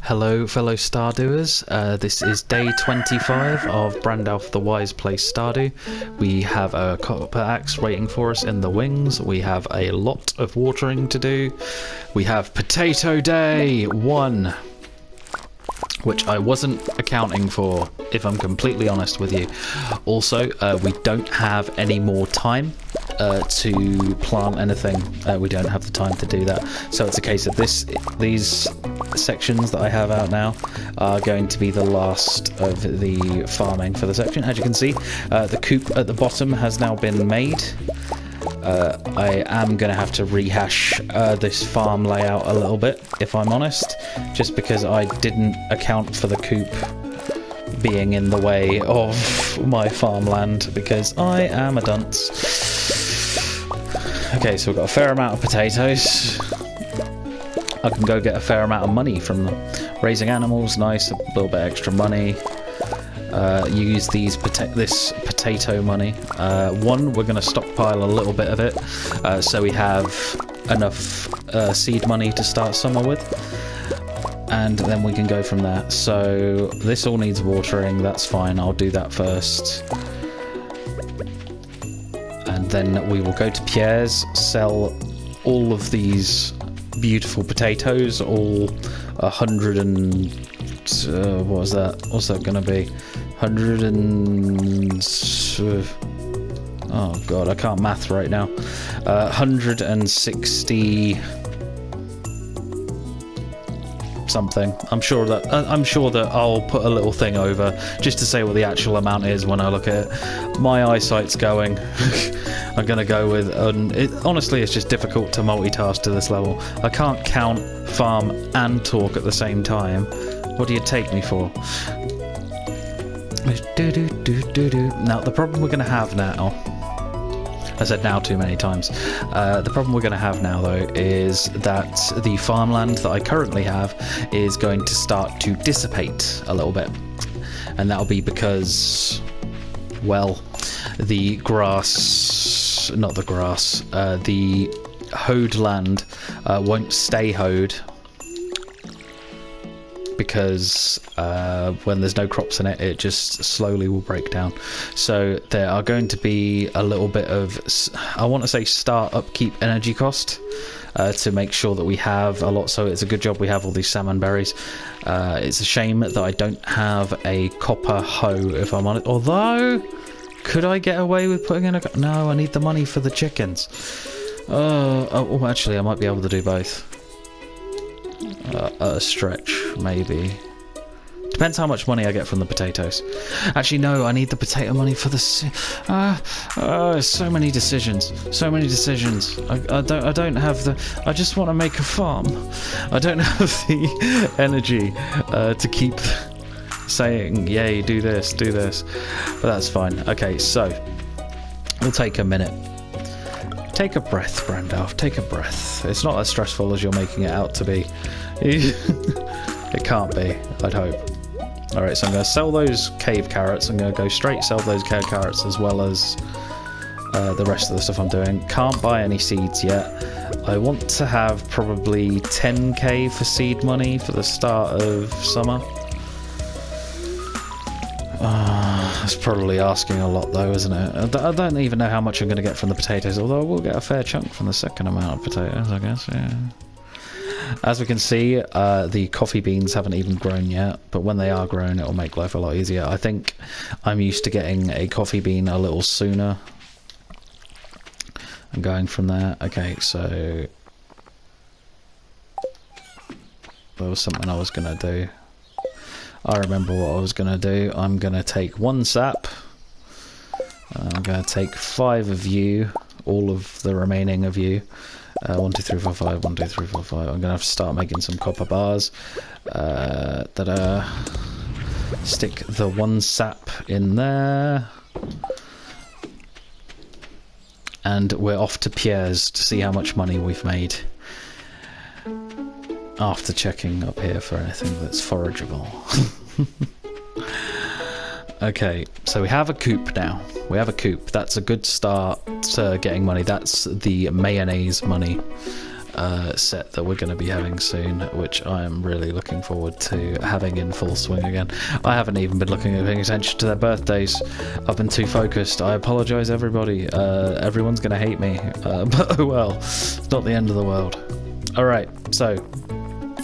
Hello fellow Stardewers, this is day 25 of Brandalf the Wise Place Stardew. We have a copper axe waiting for us in the wings, we have a lot of watering to do, we have Potato Day 1, which I wasn't accounting for, if I'm completely honest with you. Also, we don't have any more time to plant anything. We don't have the time to do that. So it's a case of these sections that I have out now are going to be the last of the farming for the section. As you can see, the coop at the bottom has now been made. I am going to have to rehash this farm layout a little bit, if I'm honest, just because I didn't account for the coop being in the way of my farmland, because I am a dunce. Okay, so we've got a fair amount of potatoes. I can go get a fair amount of money from them. Raising animals, nice, a little bit extra money. Use this potato money. One, we're going to stockpile a little bit of it, so we have enough seed money to start summer with, and then we can go from there. So this all needs watering, that's fine, I'll do that first. And then we will go to Pierre's, sell all of these beautiful potatoes, all 100 and... what was that? What's that going to be? 100 and... oh god, I can't math right now. 160... something. I'm sure that I'll put a little thing over just to say what the actual amount is when I look at it. My eyesight's going. I'm gonna go with honestly, it's just difficult to multitask to this level. I can't count, farm and talk at the same time. What do you take me for? Now the problem we're gonna have now, I said now too many times. The problem we're going to have now, though, is that the farmland that I currently have is going to start to dissipate a little bit. And that'll be because, well, the grass, not the grass, the hoed land won't stay hoed, because when there's no crops in it, it just slowly will break down. So there are going to be a little bit of, I want to say, start upkeep energy cost to make sure that we have a lot. So it's a good job we have all these salmon berries. It's a shame that I don't have a copper hoe, if I'm honest. Although, could I get away with putting in a... No, I need the money for the chickens. Oh, actually, I might be able to do both. At a stretch, maybe. Depends how much money I get from the potatoes. Actually, no, I need the potato money for the... so many decisions. So many decisions. I don't have the... I just want to make a farm. I don't have the energy to keep saying, yay, do this, do this. But that's fine. Okay, so we'll take a minute. Take a breath, Brandalf. Take a breath. It's not as stressful as you're making it out to be. It can't be, I'd hope. Alright, so I'm going to sell those cave carrots. I'm going to go straight sell those cave carrots as well as the rest of the stuff I'm doing. Can't buy any seeds yet. I want to have probably 10k for seed money for the start of summer. That's probably asking a lot though, isn't it? I don't even know how much I'm going to get from the potatoes, although I will get a fair chunk from the second amount of potatoes, I guess, yeah. As we can see, the coffee beans haven't even grown yet, but when they are grown, it'll make life a lot easier. I think I'm used to getting a coffee bean a little sooner. I'm going from there. Okay, so... there was something I was going to do. I remember what I was going to do. I'm going to take one sap. I'm going to take 5 of you, all of the remaining of you. 1, 2, 3, 4, 5, 1, 2, 3, 4, 5. I'm going to have to start making some copper bars. Stick the 1 sap in there. And we're off to Pierre's to see how much money we've made. After checking up here for anything that's forageable. Okay, so we have a coop now. We have a coop. That's a good start to getting money. That's the mayonnaise money. set that we're going to be having soon, which I am really looking forward to having in full swing again. I haven't even been paying attention to their birthdays. I've been too focused. I apologise, everybody. Everyone's going to hate me, but oh well, it's not the end of the world. Alright, so,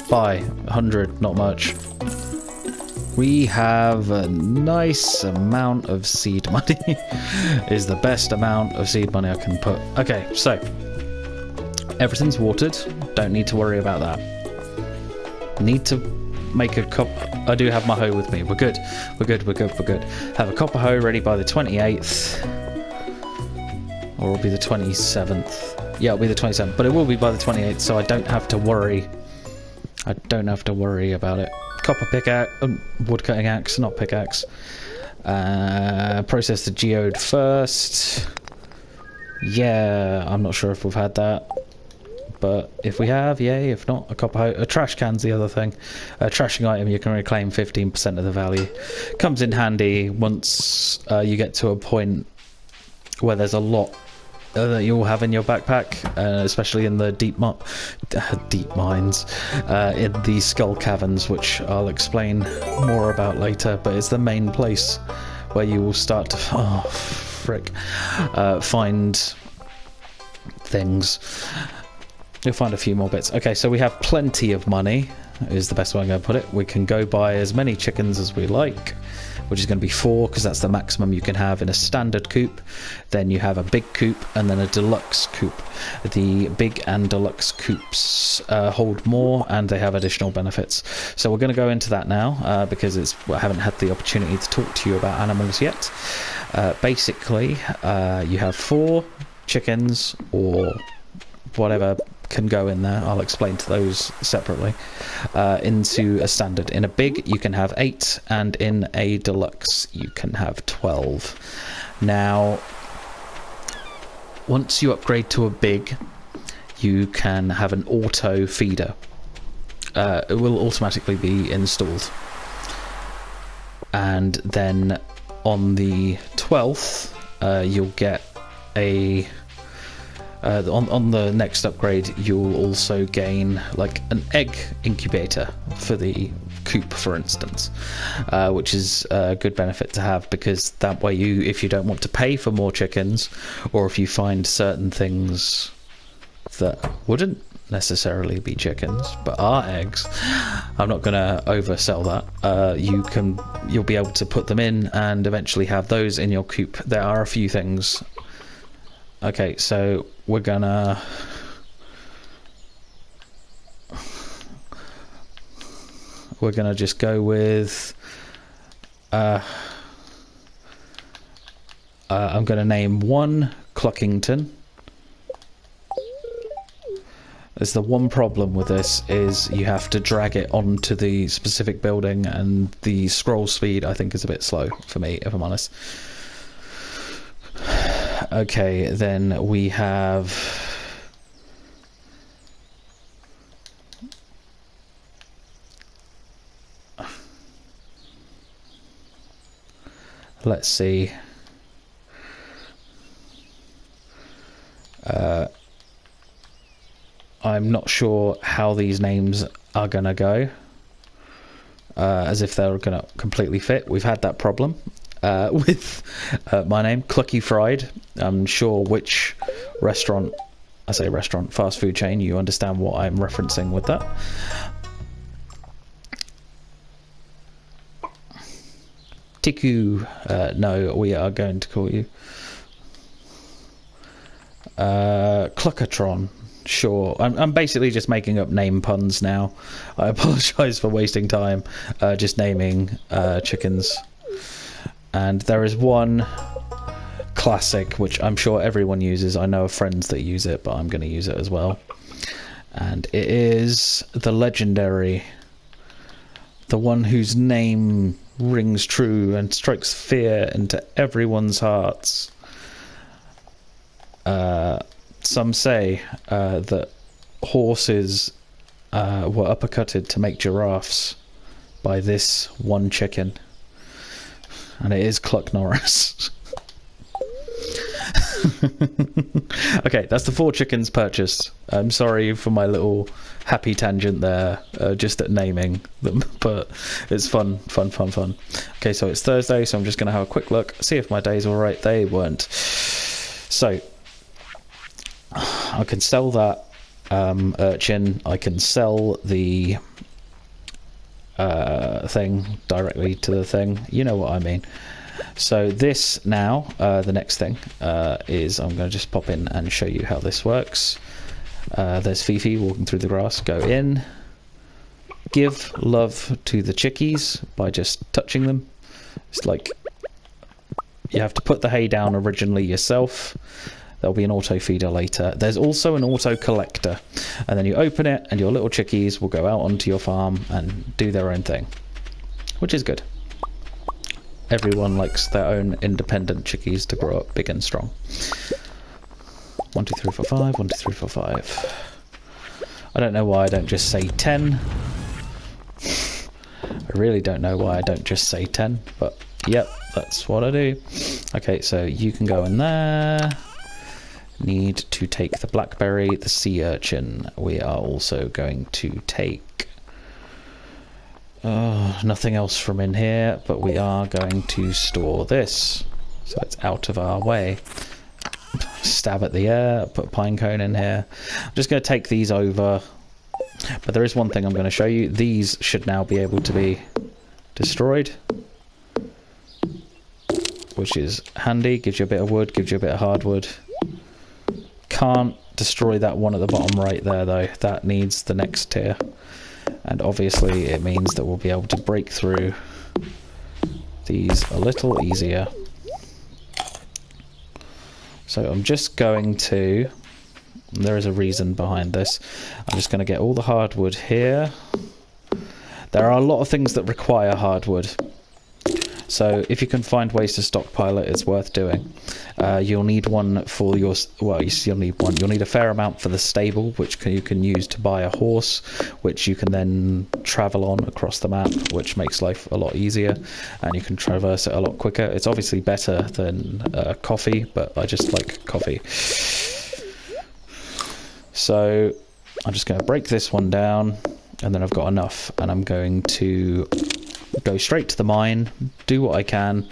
buy 100, not much. We have a nice amount of seed money. Is the best amount of seed money I can put. Okay, so everything's watered. Don't need to worry about that. Need to make a cup. I do have my hoe with me. We're good. We're good. We're good. We're good. Have a copper hoe ready by the 28th. Or it'll be the 27th. Yeah, it'll be the 27th. But it will be by the 28th, so I don't have to worry. I don't have to worry about it. Copper pickaxe, wood cutting axe, not pickaxe. Process the geode first. Yeah, I'm not sure if we've had that, but if we have, yay. If not, a copper hoe. A trash can's the other thing. A trashing item, you can reclaim 15% of the value. Comes in handy once you get to a point where there's a lot that you'll have in your backpack, especially in the deep mines, in the skull caverns, which I'll explain more about later, but it's the main place where you will start to find things. You'll find a few more bits. Okay, so we have plenty of money, is the best way I'm going to put it. We can go buy as many chickens as we like, which is going to be 4, because that's the maximum you can have in a standard coop. Then you have a big coop and then a deluxe coop. The big and deluxe coops hold more, and they have additional benefits. So we're going to go into that now, because I haven't had the opportunity to talk to you about animals yet. Basically, you have 4 chickens or whatever can go in there. I'll explain to those separately. Into a standard. In a big you can have 8, and in a deluxe you can have 12. Now once you upgrade to a big, you can have an auto feeder. It will automatically be installed, and then on the 12th you'll get a on the next upgrade, you'll also gain like an egg incubator for the coop, for instance, which is a good benefit to have, because that way if you don't want to pay for more chickens, or if you find certain things that wouldn't necessarily be chickens but are eggs, I'm not going to oversell that, you'll be able to put them in and eventually have those in your coop. There are a few things. Okay, so we're gonna just go with I'm gonna name one Cluckington. There's the one problem with this is you have to drag it onto the specific building, and the scroll speed I think is a bit slow for me, if I'm honest. Okay, then we have let's see, I'm not sure how these names are gonna go, as if they're gonna completely fit. We've had that problem with my name, Clucky Fried. I'm sure which restaurant, I say restaurant, fast food chain, you understand what I'm referencing with that. Tiku, no, we are going to call you Cluckatron. Sure, I'm basically just making up name puns now. I apologise for wasting time just naming chickens. And there is one classic which I'm sure everyone uses. I know of friends that use it, but I'm going to use it as well. And it is the legendary, the one whose name rings true and strikes fear into everyone's hearts. Some say that horses were uppercutted to make giraffes by this one chicken. And it is Cluck Norris. Okay, that's the 4 chickens purchased. I'm sorry for my little happy tangent there, just at naming them, but it's fun. Okay, so it's Thursday, so I'm just going to have a quick look, see if my day's all right. They weren't. So I can sell that urchin. I can sell the thing directly to the thing. You know what I mean. So this now, the next thing is I'm going to just pop in and show you how this works. There's Fifi walking through the grass. Go in. Give love to the chickies by just touching them. It's like you have to put the hay down originally yourself. There'll be an auto feeder later. There's also an auto collector, and then you open it and your little chickies will go out onto your farm and do their own thing, which is good. Everyone likes their own independent chickies to grow up big and strong. 1 2 3 4 5. 1 2 3 4 5. I don't know why I don't just say 10. I really don't know why I don't just say 10, but yep, that's what I do. Okay, so you can go in there. Need to take the blackberry, the sea urchin. We are also going to take nothing else from in here, but we are going to store this so it's out of our way. Stab at the air, put a pine cone in here. I'm just going to take these over, but there is one thing I'm going to show you. These should now be able to be destroyed, which is handy. Gives you a bit of wood, gives you a bit of hardwood. Can't destroy that one at the bottom right there though. That needs the next tier, and obviously it means that we'll be able to break through these a little easier. So I'm just going to, there is a reason behind this, I'm just going to get all the hardwood here. There are a lot of things that require hardwood, so if you can find ways to stockpile it, it's worth doing. You'll need one for your, well, you'll need one. You'll need a fair amount for the stable, which you can use to buy a horse, which you can then travel on across the map, which makes life a lot easier, and you can traverse it a lot quicker. It's obviously better than coffee, but I just like coffee. So I'm just going to break this one down, and then I've got enough, and I'm going to go straight to the mine, do what I can.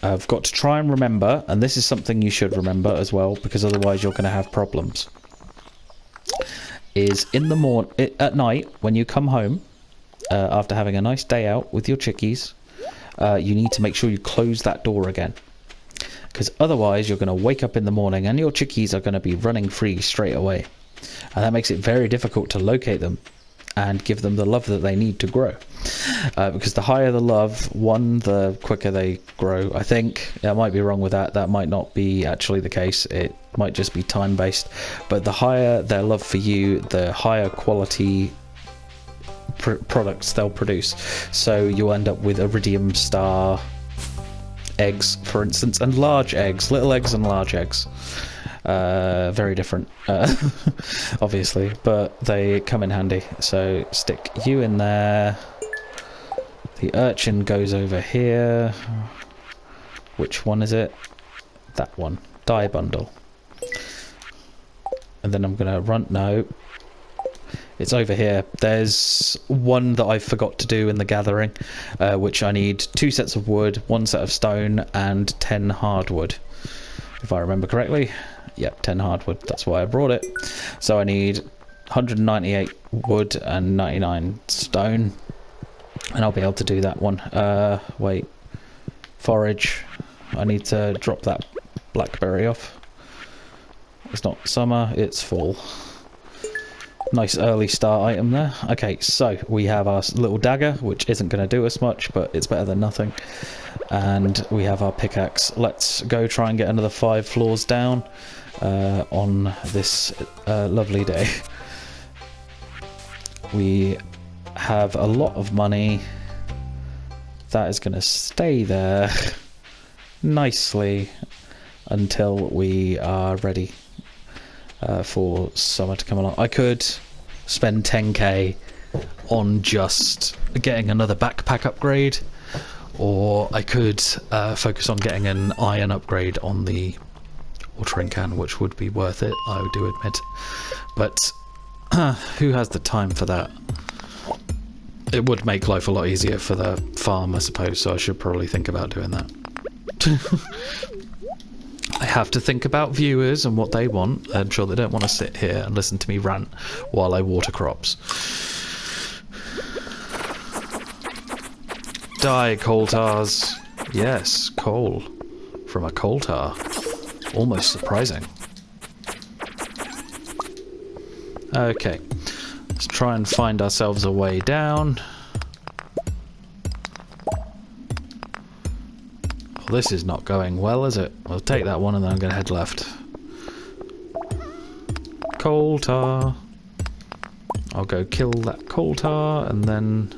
I've got to try and remember, and this is something you should remember as well, because otherwise you're going to have problems, is in the at night when you come home after having a nice day out with your chickies, you need to make sure you close that door again, because otherwise you're going to wake up in the morning and your chickies are going to be running free straight away, and that makes it very difficult to locate them and give them the love that they need to grow, because the higher the love, the quicker they grow. I think I might be wrong with that. That might not be actually the case. It might just be time based, but the higher their love for you, the higher quality products they'll produce. So you'll end up with iridium star eggs, for instance, and large eggs, little eggs and large eggs. Very different, obviously, but they come in handy. So stick you in there. The urchin goes over here. Which one is it? That one. Dye bundle. And then I'm gonna run. No, it's over here. There's one that I forgot to do in the gathering, which I need 2 sets of wood, 1 set of stone, and 10 hardwood, if I remember correctly. Yep, 10 hardwood, that's why I brought it. So I need 198 wood and 99 stone, and I'll be able to do that one. Wait, forage. I need to drop that blackberry off. It's not summer, it's fall. Nice early start item there. Okay, so we have our little dagger, which isn't going to do us much, but it's better than nothing. And we have our pickaxe. Let's go try and get another 5 floors down on this lovely day. We have a lot of money. That is going to stay there nicely until we are ready for summer to come along. I could spend 10k on just getting another backpack upgrade, or I could focus on getting an iron upgrade on the watering can, which would be worth it, I do admit. But who has the time for that? It would make life a lot easier for the farm, I suppose, so I should probably think about doing that. I have to think about viewers and what they want. I'm sure they don't want to sit here and listen to me rant while I water crops. Die, coal tars. Yes, coal. From a coal tar. Almost surprising. Okay. Let's try and find ourselves a way down. Well, this is not going well, is it? I'll take that one and then I'm going to head left. Coal tar. I'll go kill that coal tar and then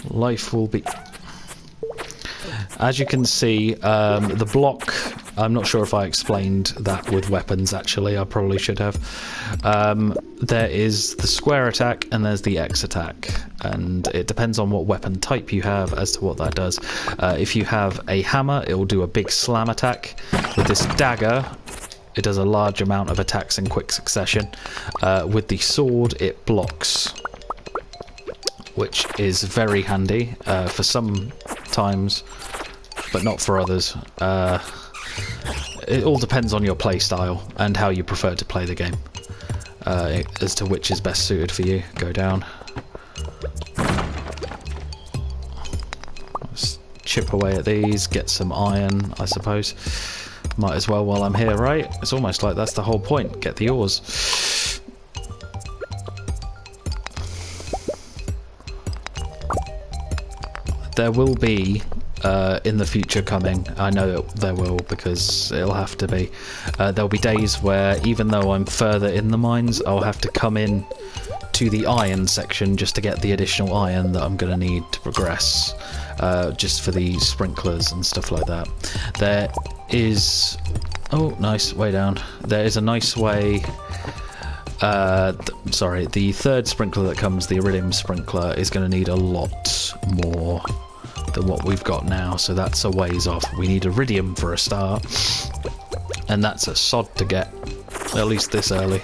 life will be... As you can see, the block... I'm not sure if I explained that with weapons, actually. I probably should have. There is the square attack and there's the X attack. And it depends on what weapon type you have as to what that does. If you have a hammer, it will do a big slam attack. With this dagger, it does a large amount of attacks in quick succession. With the sword, it blocks, which is very handy for some times, but not for others. It all depends on your play style and how you prefer to play the game, as to which is best suited for you. Go down. Let's chip away at these, get some iron, I suppose. Might as well while I'm here, right? It's almost like that's the whole point. Get the ores. There will be... in the future coming, I know there will, because it'll have to be. There'll be days where, even though I'm further in the mines, I'll have to come in to the iron section just to get the additional iron that I'm going to need to progress, just for the sprinklers and stuff like that. There is... Oh, nice, way down. There is a nice way... sorry, the third sprinkler that comes, the iridium sprinkler, is going to need a lot more than what we've got now, so that's a ways off. We need iridium for a start, and that's a sod to get, at least this early.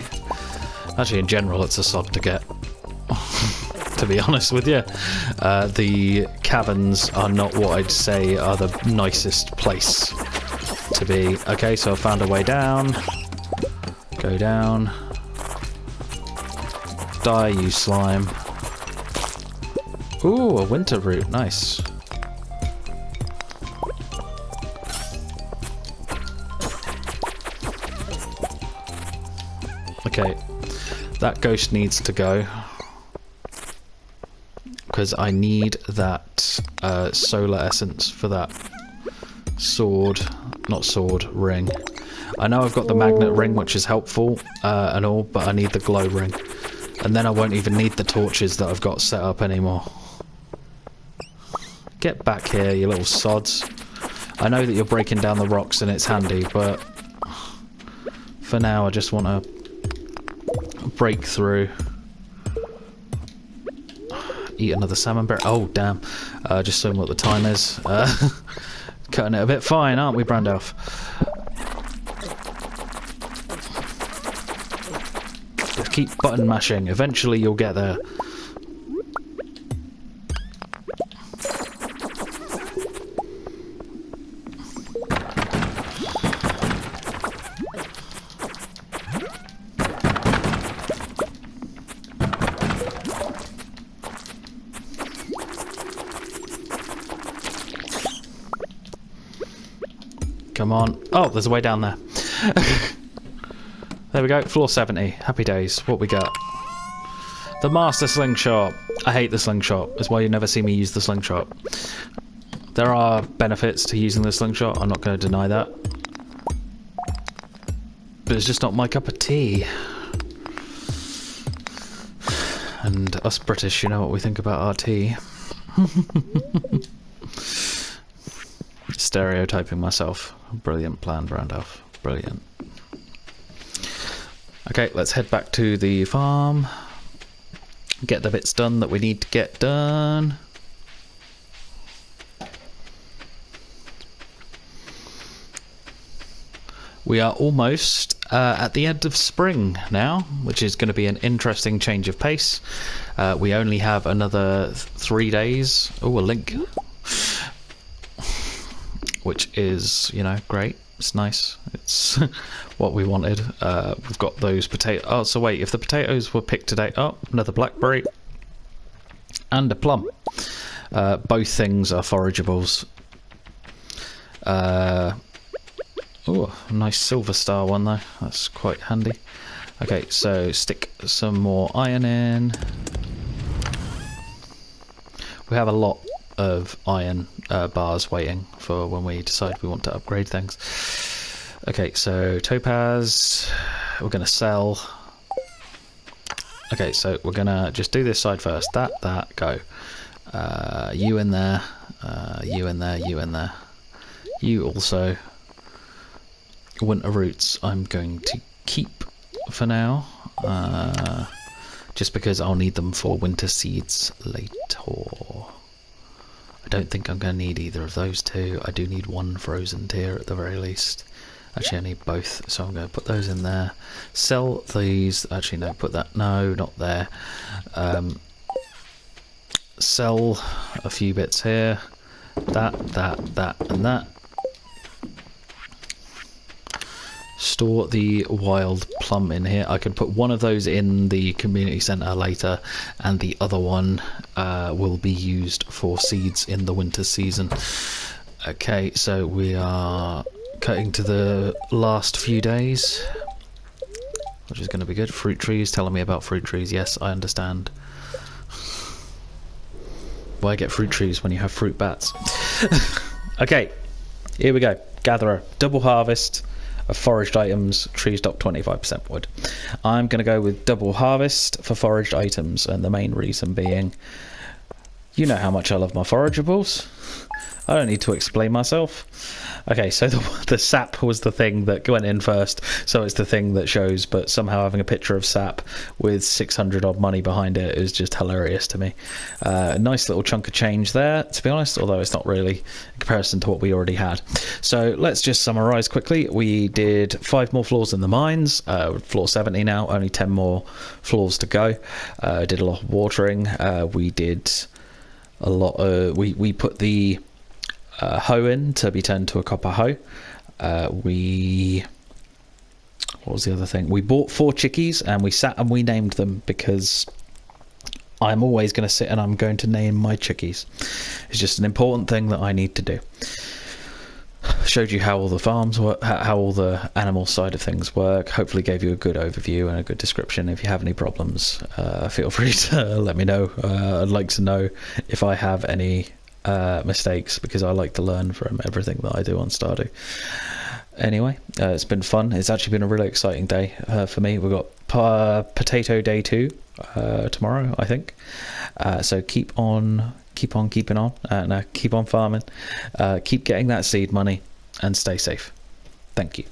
Actually, in general, it's a sod to get, to be honest with you. The caverns are not what I'd say are the nicest place to be. Okay, so I found a way down. Go down. Die, you slime. Ooh, a winter root, nice. Okay, that ghost needs to go, because I need that solar essence for that sword, not sword, ring. I know I've got the magnet ring, which is helpful and all, but I need the glow ring. And then I won't even need the torches that I've got set up anymore. Get back here, you little sods. I know that you're breaking down the rocks and it's handy, but for now I just want to break through. Eat another salmon berry. Oh, damn. Just showing what the time is. Cutting it a bit fine, aren't we, Brandalf? Just keep button mashing. Eventually you'll get there. Come on. Oh, there's a way down there. There we go. Floor 70. Happy days. What we got? The master slingshot. I hate the slingshot. That's why you never see me use the slingshot. There are benefits to using the slingshot. I'm not going to deny that. But it's just not my cup of tea. And us British, you know what we think about our tea. Stereotyping myself. Brilliant plan, Randolph. Brilliant. Okay, let's head back to the farm. Get the bits done that we need to get done. We are almost at the end of spring now, which is going to be an interesting change of pace. We only have another 3 days. Oh, a link. Which is, you know, great. It's nice. It's what we wanted. We've got those potatoes. Oh, so wait, if the potatoes were picked today, oh, another blackberry and a plum. Both things are forageables. Oh, nice silver star one though. That's quite handy. Okay, so stick some more iron in. We have a lot of iron bars waiting for when we decide we want to upgrade things. Okay, so topaz, we're going to sell. Okay, so we're going to just do this side first. That, go. You in there, you in there, you in there. You also. Winter roots I'm going to keep for now. Just because I'll need them for winter seeds later. I don't think I'm going to need either of those two. I do need one frozen tier at the very least. Actually, I need both, so I'm going to put those in there. Sell these. Actually, no, put that. No, not there. Sell a few bits here. That, and that. Store the wild plum in here. I could put one of those in the community centre later, and the other one will be used for seeds in the winter season. Okay, so we are cutting to the last few days, which is going to be good. Fruit trees, telling me about fruit trees. Yes, I understand. Why get fruit trees when you have fruit bats? Okay, here we go. Gatherer, double harvest of foraged items, tree stock 25% wood. I'm going to go with double harvest for foraged items, and the main reason being, you know how much I love my forageables. I don't need to explain myself. Okay, so the sap was the thing that went in first, so it's the thing that shows, but somehow having a picture of sap with 600 odd money behind it is just hilarious to me. A nice little chunk of change there, to be honest, although it's not really in comparison to what we already had. So let's just summarise quickly. We did 5 more floors in the mines, floor 70 now, only 10 more floors to go. Did a lot of watering. We did a lot of... We put the... hoe in to be turned to a copper hoe. What was the other thing? We bought 4 chickies and we sat and we named them, because I'm always going to sit and I'm going to name my chickies. It's just an important thing that I need to do. Showed you how all the farms work, how all the animal side of things work. Hopefully gave you a good overview and a good description. If you have any problems, feel free to let me know. I'd like to know if I have any mistakes, because I like to learn from everything that I do on Stardew. Anyway, it's been fun. It's actually been a really exciting day for me. We've got potato day 2 tomorrow, I think. So keep on keeping on, and keep on farming, keep getting that seed money, and stay safe. Thank you.